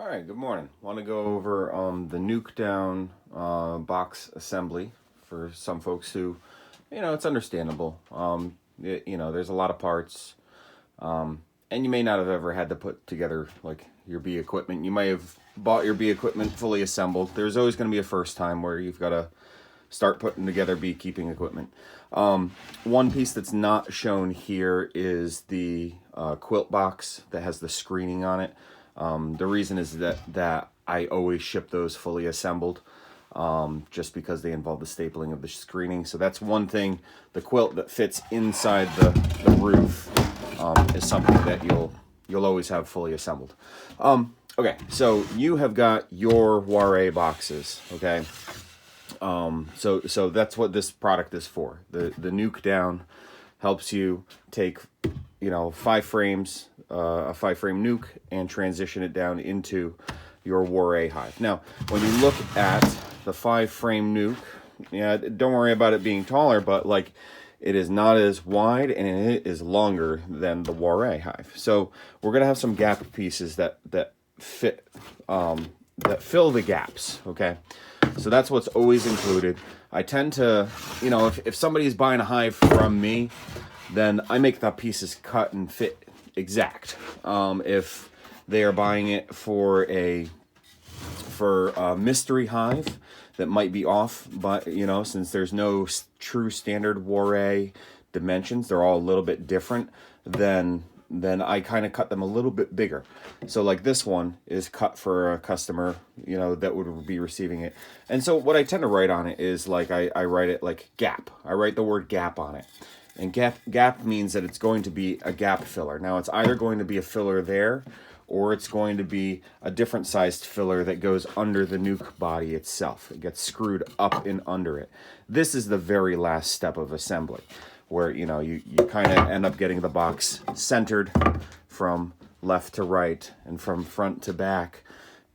All right, good morning. Want to go over the nuke down box assembly for some folks who, it's understandable. There's a lot of parts, and you may not have ever had to put together like your B equipment. You may have bought your B equipment fully assembled. There's always going to be a first time where you've got to start putting together beekeeping equipment. One piece that's not shown here is the quilt box that has the screening on it. The reason is that I always ship those fully assembled, just because they involve the stapling of the screening. So that's one thing. The quilt that fits inside the roof is something that you'll always have fully assembled. Okay, so you have got your Ware boxes, okay? So that's what this product is for. The nuke down helps you take, 5 frames, a 5-frame nuke, and transition it down into your Ware hive. Now, when you look at the 5-frame nuke, don't worry about it being taller, but like it is not as wide and it is longer than the Ware hive. So we're gonna have some gap pieces that fit, that fill the gaps. Okay. So that's what's always included. I tend to, if somebody's buying a hive from me, then I make the pieces cut and fit exact. If they are buying it for a mystery hive that might be off, but since there's no true standard Ware dimensions, they're all a little bit different, then I kind of cut them a little bit bigger. So like this one is cut for a customer, that would be receiving it. And so what I tend to write on it is like, I write it like gap. I write the word gap on it. And gap means that it's going to be a gap filler. Now it's either going to be a filler there, or it's going to be a different sized filler that goes under the nuke body itself. It gets screwed up and under it. This is the very last step of assembly, where you kind of end up getting the box centered from left to right and from front to back,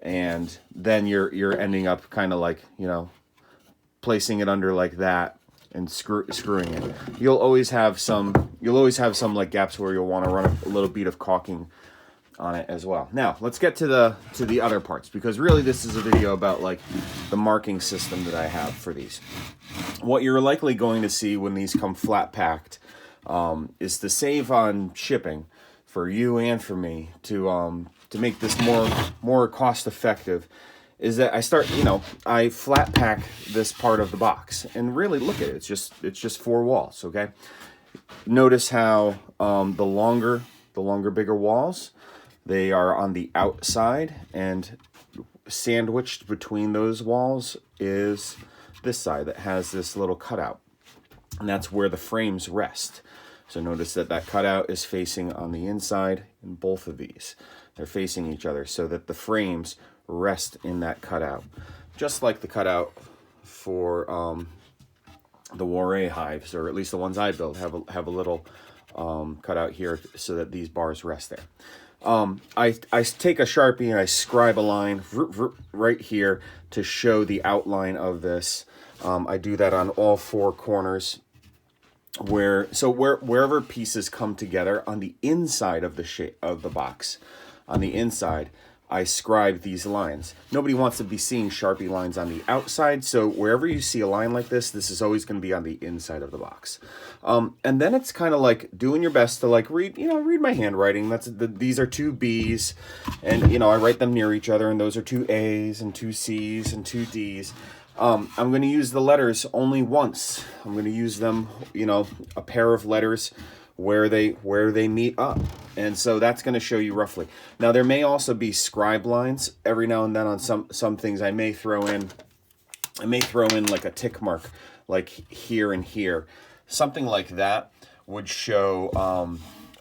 and then you're ending up kind of like placing it under like that and screwing it. You'll always have some like gaps where you'll want to run a little bead of caulking on it as well. Now let's get to the other parts, because really this is a video about like the marking system that I have for these. What you're likely going to see when these come flat packed is to save on shipping for you and for me, to make this more cost effective, is that I flat pack this part of the box, and really look at it. It's just 4 walls. Okay. Notice how the longer bigger walls, they are on the outside, and sandwiched between those walls is this side that has this little cutout, and that's where the frames rest. So notice that cutout is facing on the inside in both of these. They're facing each other so that the frames rest in that cutout, just like the cutout for the Ware hives, or at least the ones I build, have a little cutout here so that these bars rest there. I take a Sharpie and I scribe a line right here to show the outline of this. I do that on all 4 corners, wherever pieces come together on the inside of the shape of the box, on the inside, I scribe these lines. Nobody wants to be seeing Sharpie lines on the outside, so wherever you see a line like this is always going to be on the inside of the box. And then it's kind of like doing your best to like read my handwriting. These are 2 B's, and I write them near each other, and those are 2 A's and 2 C's and 2 D's. I'm going to use the letters only once. I'm going to use them, a pair of letters where they meet up, and so that's going to show you roughly. Now there may also be scribe lines every now and then on some things. I may throw in like a tick mark, like here and here, something like that would show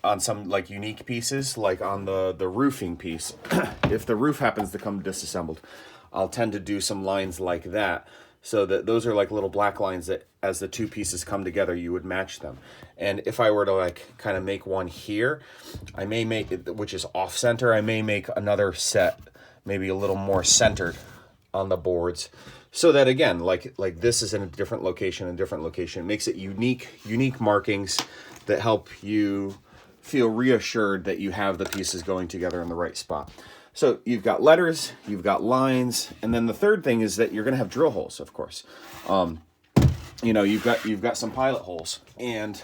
on some like unique pieces, like on the roofing piece. If the roof happens to come disassembled, I'll tend to do some lines like that, so that those are like little black lines that as the 2 pieces come together, you would match them. And if I were to like kind of make one here, I may make it, which is off center, I may make another set maybe a little more centered on the boards, so that again, like this is in a different location, It makes it unique markings that help you feel reassured that you have the pieces going together in the right spot. So you've got letters, you've got lines, and then the third thing is that you're going to have drill holes, of course. You know, you've got some pilot holes, and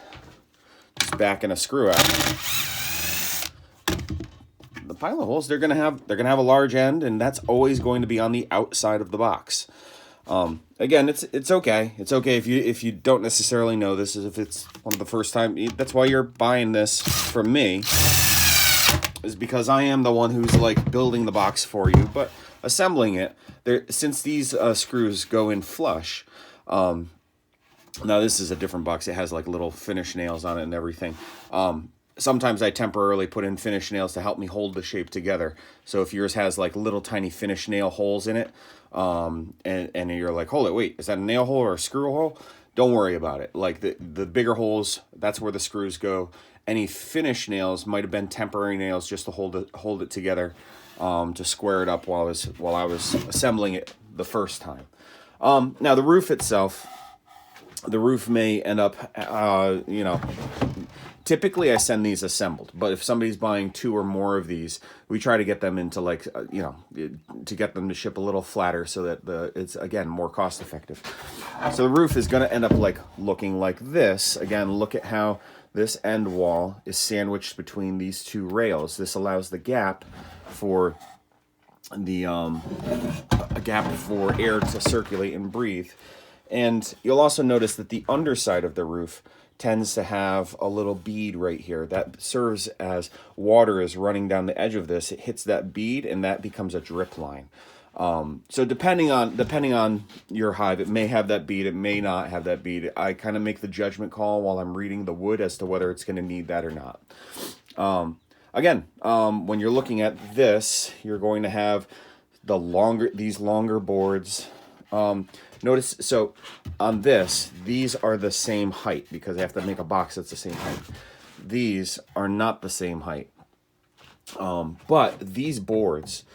just backing a screw out. The pilot holes, they're gonna have a large end, and that's always going to be on the outside of the box. Again, it's okay. It's okay if you don't necessarily know this, if it's one of the first time. That's why you're buying this from me, is because I am the one who's like building the box for you, but assembling it. Since these screws go in flush. Now this is a different box. It has like little finish nails on it and everything. Sometimes I temporarily put in finish nails to help me hold the shape together. So if yours has like little tiny finish nail holes in it, and you're like, hold it, wait, is that a nail hole or a screw hole? Don't worry about it. Like the bigger holes, that's where the screws go. Any finish nails might have been temporary nails just to hold it together, to square it up while I was assembling it the first time. Now the roof itself, the roof may end up, you know, typically I send these assembled, but if somebody's buying 2 or more of these, we try to get them into like, you know, to get them to ship a little flatter so that it's, again, more cost effective. So the roof is going to end up like looking like this. Again, look at how this end wall is sandwiched between these 2 rails. This allows the gap for the a gap for air to circulate and breathe. And you'll also notice that the underside of the roof tends to have a little bead right here that serves as water is running down the edge of this. It hits that bead and that becomes a drip line. So depending on your hive, it may have that bead, it may not have that bead. I kind of make the judgment call while I'm reading the wood as to whether it's going to need that or not. Again, when you're looking at this, you're going to have these longer boards. Notice, so on this, these are the same height because I have to make a box that's the same height. These are not the same height. But these boards,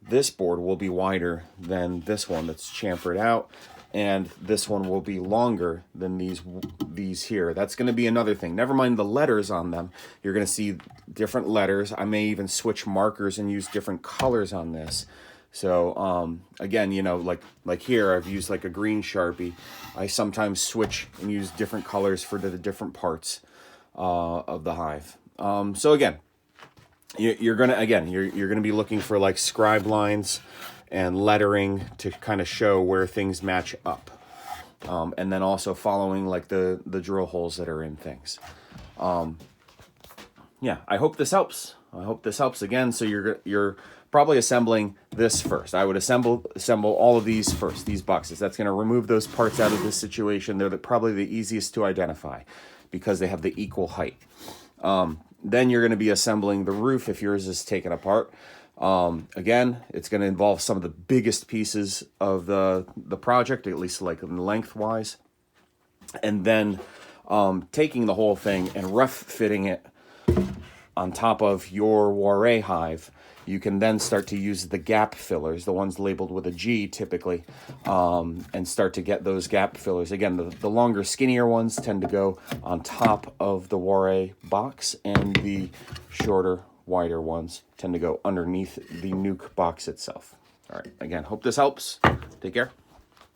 this board will be wider than this one that's chamfered out, and this one will be longer than these here. That's going to be another thing. Never mind the letters on them. You're going to see different letters. I may even switch markers and use different colors on this. So, again, you know, like here, I've used like a green Sharpie. I sometimes switch and use different colors for the different parts of the hive. So again, you're gonna be looking for like scribe lines and lettering to kind of show where things match up, and then also following like the drill holes that are in things. Yeah, I hope this helps. Again. So you're probably assembling this first. I would assemble all of these first, these boxes. That's going to remove those parts out of this situation. They're probably the easiest to identify because they have the equal height. Then you're going to be assembling the roof if yours is taken apart. Again, it's going to involve some of the biggest pieces of the project, at least like lengthwise. And then taking the whole thing and rough fitting it on top of your Waré hive. You can then start to use the gap fillers, the ones labeled with a G typically, and start to get those gap fillers. Again, the longer, skinnier ones tend to go on top of the Waré box, and the shorter, wider ones tend to go underneath the Nuke box itself. All right, again, hope this helps. Take care.